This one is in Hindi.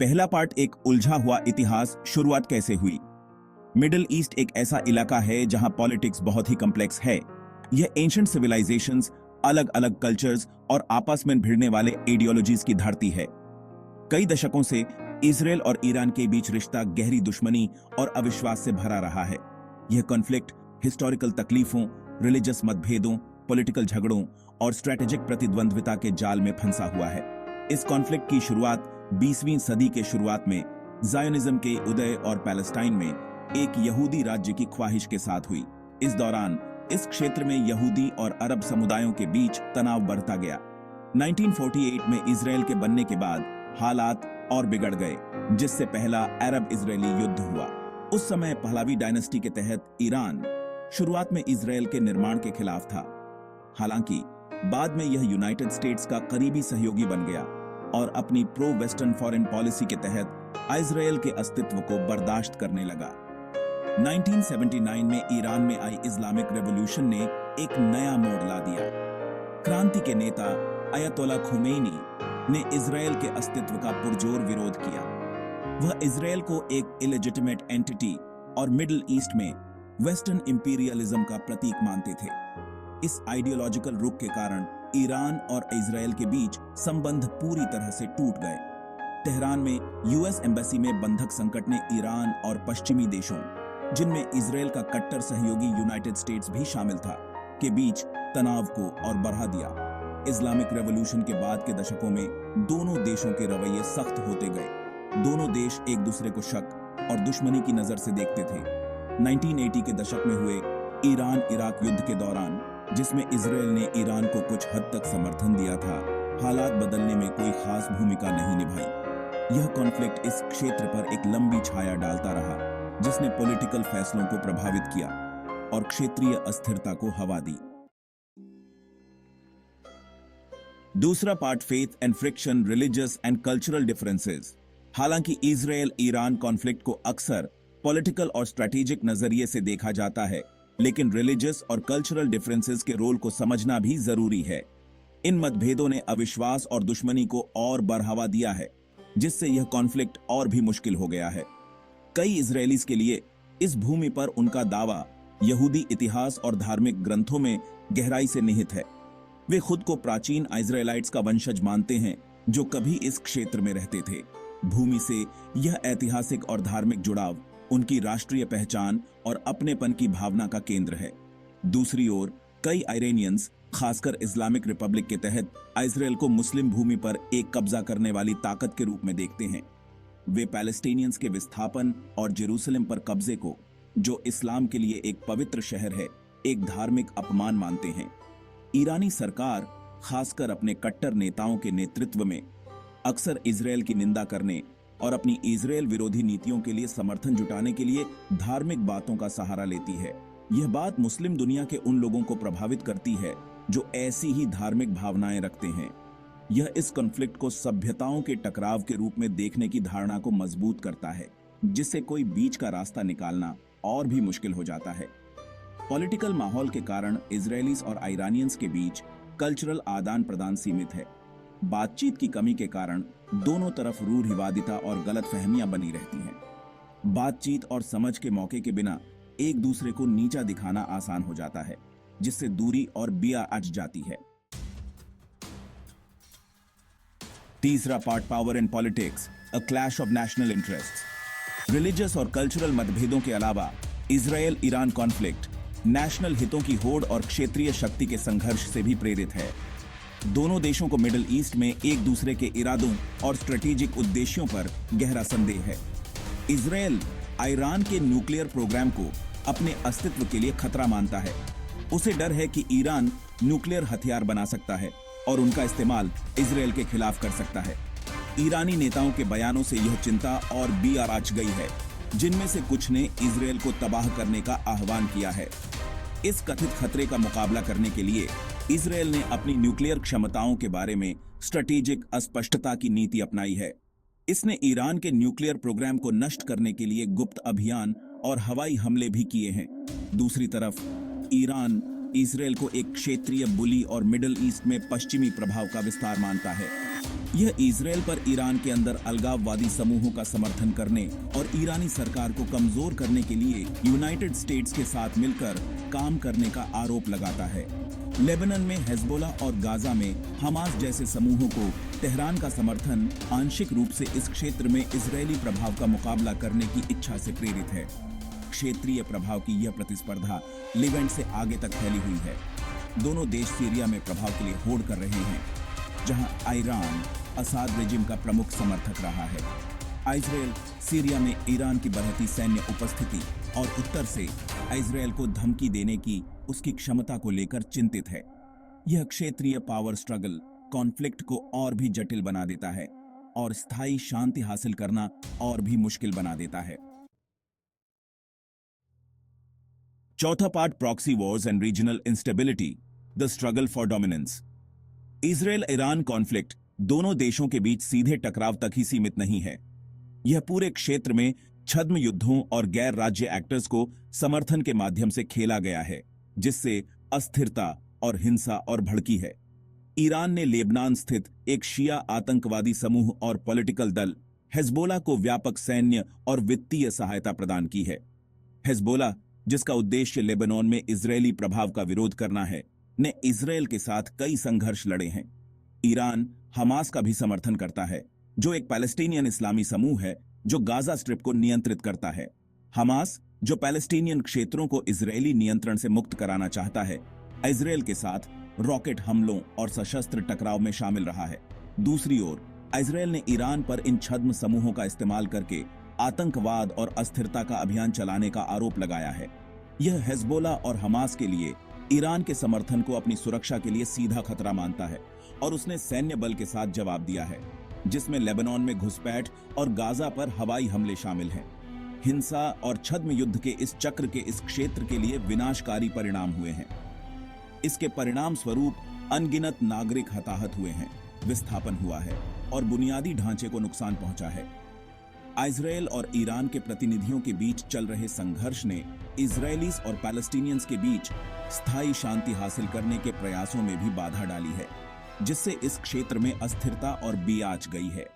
पहला पार्ट, एक उलझा हुआ इतिहास, शुरुआत कैसे हुई। मिडिल ईस्ट एक ऐसा इलाका है जहां पॉलिटिक्स बहुत ही कॉम्प्लेक्स है। यह एंशिएंट सिविलाइजेशंस, अलग अलग कल्चर्स और आपस में भिड़ने वाले आइडियोलॉजीज की धरती है। कई दशकों से इजराइल और ईरान के बीच रिश्ता गहरी दुश्मनी और अविश्वास से भरा रहा है। यह कॉन्फ्लिक्ट हिस्टोरिकल तकलीफों, रिलीजियस मतभेदों, पॉलिटिकल झगड़ों और स्ट्रेटेजिक प्रतिद्वंद्विता के जाल में फंसा हुआ है। इस कॉन्फ्लिक्ट की शुरुआत 20वीं सदी के शुरुआत में ज़ायोनिज्म के उदय और पैलेस्टाइन में एक यहूदी राज्य की ख्वाहिश के साथ हुई। इस दौरान इस क्षेत्र में यहूदी और अरब समुदायों के बीच तनाव बढ़ता गया। 1948 में इजराइल के बनने के बाद हालात और बिगड़ गए, जिससे पहला अरब इजरायली युद्ध हुआ। उस समय पहलवी डायनेस्टी के तहत ईरान शुरुआत में इजराइल के निर्माण के खिलाफ था। हालांकि बाद में यह यूनाइटेड स्टेट्स का करीबी सहयोगी बन गया और अपनी प्रो वेस्टर्न फॉरेन पॉलिसी के तहत इजराइल के अस्तित्व को बर्दाश्त करने लगा। 1979 में ईरान में आई इस्लामिक रेवोल्यूशन ने एक नया मोड़ ला दिया। क्रांति के नेता अयतोला खुमैनी ने इजराइल के अस्तित्व का पुरजोर विरोध किया। वह इजराइल को एक इलेजिटिमेट एंटिटी और मिडिल ईस्ट में वेस्टर्न इंपीरियलिज्म का प्रतीक मानते थे। इस आइडियोलॉजिकल रुख के कारण ईरान और इजराइल के बीच संबंध पूरी तरह से टूट गए। तेहरान में यूएस एम्बेसी में बंधक संकट ने ईरान और पश्चिमी देशों, जिनमें इजराइल का कट्टर सहयोगी यूनाइटेड स्टेट्स भी शामिल था, के बीच तनाव को और बढ़ा दिया। इस्लामिक रेवोल्यूशन के बाद के दशकों में दोनों देशों के रवैये सख्त होते गए। दोनों देश एक दूसरे को शक और दुश्मनी की नजर से देखते थे। 1980 के दशक में हुए ईरान इराक युद्ध के दौरान, जिसमें इजराइल ने ईरान को कुछ हद तक समर्थन दिया था, हालात बदलने में कोई खास भूमिका नहीं निभाई। यह कॉन्फ्लिक्ट इस क्षेत्र पर एक लंबी छाया डालता रहा, जिसने पॉलिटिकल फैसलों को प्रभावित किया और क्षेत्रीय अस्थिरता को हवा दी। दूसरा part, faith and friction, religious and cultural differences. हालांकि इजराइल ईरान कॉन्फ्लिक्ट को अक्सर पॉलिटिकल और स्ट्रेटेजिक नजरिए से देखा जाता है, लेकिन रिलीजियस और कल्चरल डिफरेंसेस के रोल को समझना भी जरूरी है। इन मतभेदों ने अविश्वास और दुश्मनी को और बढ़ावा दिया है, जिससे यह कॉन्फ्लिक्ट और भी मुश्किल हो गया है। कई इजरायलीज के लिए इस भूमि पर उनका दावा यहूदी इतिहास और धार्मिक ग्रंथों में गहराई से निहित है। वे खुद को प्राचीन इजराइलाइट्स का वंशज मानते हैं, जो कभी इस क्षेत्र में रहते थे। भूमि से यह ऐतिहासिक और धार्मिक जुड़ाव उनकी राष्ट्रीय पहचान और अपनेपन की भावना का केंद्र है। दूसरी ओर कई आयरेनियंस, खासकर इस्लामिक रिपब्लिक के तहत, इजराइल को मुस्लिम भूमि पर एक कब्जा करने वाली ताकत के रूप में देखते हैं। वे पैलेस्टीनियंस के विस्थापन और जेरूसलम पर कब्जे को, जो इस्लाम के लिए एक पवित्र शहर है, एक धार्मिक अपमान मानते हैं। ईरानी सरकार, खासकर अपने कट्टर नेताओं के नेतृत्व में, अक्सर इजराइल की निंदा करने और अपनी इजराइल विरोधी नीतियों के लिए समर्थन जुटाने के लिए धार्मिक बातों का सहारा लेती है। यह बात मुस्लिम दुनिया के उन लोगों को प्रभावित करती है जो ऐसी ही धार्मिक भावनाएं रखते हैं। यह इस कॉन्फ्लिक्ट को सभ्यताओं के टकराव के रूप में देखने की धारणा को मजबूत करता है, जिससे कोई बीच का रास्ता निकालना और भी मुश्किल हो जाता है। पॉलिटिकल माहौल के कारण इजरायलीज और ईरानियंस के बीच कल्चरल आदान प्रदान सीमित है। बातचीत की कमी के कारण दोनों तरफ रूढ़िवादिता और गलतफहमियां बनी रहती हैं। बातचीत और समझ के मौके के बिना एक दूसरे को नीचा दिखाना आसान हो जाता है, जिससे दूरी और बिया अच जाती है। तीसरा part, power and politics, a clash of national interests. Religious और कल्चरल मतभेदों के अलावा इजराइल ईरान कॉन्फ्लिक्ट नेशनल हितों की होड़ और क्षेत्रीय शक्ति के संघर्ष से भी प्रेरित है। दोनों देशों को मिडिल ईस्ट में एक दूसरे के इरादों और स्ट्रेटेजिक उद्देश्यों पर गहरा संदेह है। इजराइल ईरान के न्यूक्लियर प्रोग्राम को अपने अस्तित्व के लिए खतरा मानता है। उसे डर है कि ईरान न्यूक्लियर हथियार बना सकता है और उनका इस्तेमाल इजराइल के खिलाफ कर सकता है। ईरानी नेताओं के बयानों से यह चिंता और बिया आच गई है, जिनमें से कुछ ने इजराइल को तबाह करने का आह्वान किया है। इस कथित खतरे का मुकाबला करने के लिए इजराइल ने अपनी न्यूक्लियर क्षमताओं के बारे में स्ट्रेटेजिक अस्पष्टता की नीति अपनाई है। इसने ईरान के न्यूक्लियर प्रोग्राम को नष्ट करने के लिए गुप्त अभियान और हवाई हमले भी किए हैं। दूसरी तरफ ईरान इजराइल को एक क्षेत्रीय बुली और मिडिल ईस्ट में पश्चिमी प्रभाव का विस्तार मानता है। यह इजराइल पर ईरान के अंदर अलगाववादी समूहों का समर्थन करने और ईरानी सरकार को कमजोर करने के लिए यूनाइटेड स्टेट्स के साथ मिलकर काम करने का आरोप लगाता है। लेबनान में हेजबोला और गाजा में हमास जैसे समूहों को तेहरान का समर्थन आंशिक रूप से इस क्षेत्र में इजरायली प्रभाव का मुकाबला करने की इच्छा से प्रेरित है। क्षेत्रीय प्रभाव की यह प्रतिस्पर्धा लिवेंट से आगे तक फैली हुई है। दोनों देश सीरिया में प्रभाव के लिए होड़ कर रहे हैं, जहां ईरान असाद रेजिम का प्रमुख समर्थक रहा है। इजरायल सीरिया में ईरान की बढ़ती सैन्य उपस्थिति और उत्तर से इजरायल को धमकी देने की उसकी क्षमता को लेकर चिंतित है। यह क्षेत्रीय पावर स्ट्रगल कॉन्फ्लिक्ट को और भी जटिल बना देता है और स्थायी शांति हासिल करना और भी मुश्किल बना देता है। चौथा part, proxy Wars and regional instability, the struggle for dominance. Israel Iran conflict दोनों देशों के बीच सीधे टकराव तक ही सीमित नहीं है। यह पूरे क्षेत्र में छद्म युद्धों और गैर राज्य एक्टर्स को समर्थन के माध्यम से खेला गया है, जिससे अस्थिरता और हिंसा और भड़की है। ईरान ने लेबनान स्थित एक शिया आतंकवादी समूह और पॉलिटिकल दल हेजबोला को व्यापक सैन्य और वित्तीय सहायता प्रदान की है। हेजबोला, जिसका उद्देश्य लेबनान में इजरायली प्रभाव का विरोध करना है, ने इजरायल के साथ कई संघर्ष लड़े हैं। ईरान हमास का भी समर्थन करता है, जो एक पैलेस्टीनियन इस्लामी समूह है जो गाजा स्ट्रिप को नियंत्रित करता है। हमास, जो पैलेस्टीनियन क्षेत्रों को इजरायली नियंत्रण से मुक्त कराना चाहता है, इजरायल के साथ रॉकेट हमलों और सशस्त्र टकराव में शामिल रहा है। दूसरी ओर इजरायल ने ईरान पर इन छद्म समूहों का इस्तेमाल करके आतंकवाद और अस्थिरता का अभियान चलाने का आरोप लगाया है। यह हेजबोला और हमास के लिए ईरान के समर्थन को अपनी सुरक्षा के लिए सीधा खतरा मानता है और उसने सैन्य बल के साथ जवाब दिया है, जिसमें लेबनान में घुसपैठ और गाजा पर हवाई हमले शामिल हैं। हिंसा और छद्म युद्ध के इस चक्र के इस क्षेत्र के लिए विनाशकारी परिणाम हुए हैं। इसके परिणाम स्वरूप अनगिनत नागरिक हताहत हुए हैं, विस्थापन हुआ है और बुनियादी ढांचे को नुकसान पहुंचा है। इजरायल और ईरान के प्रतिनिधियों के बीच चल रहे संघर्ष ने इजरायलीज और पैलेस्टीनियंस के बीच स्थायी शांति हासिल करने के प्रयासों में भी बाधा डाली है, जिससे इस क्षेत्र में अस्थिरता और बियाच गई है।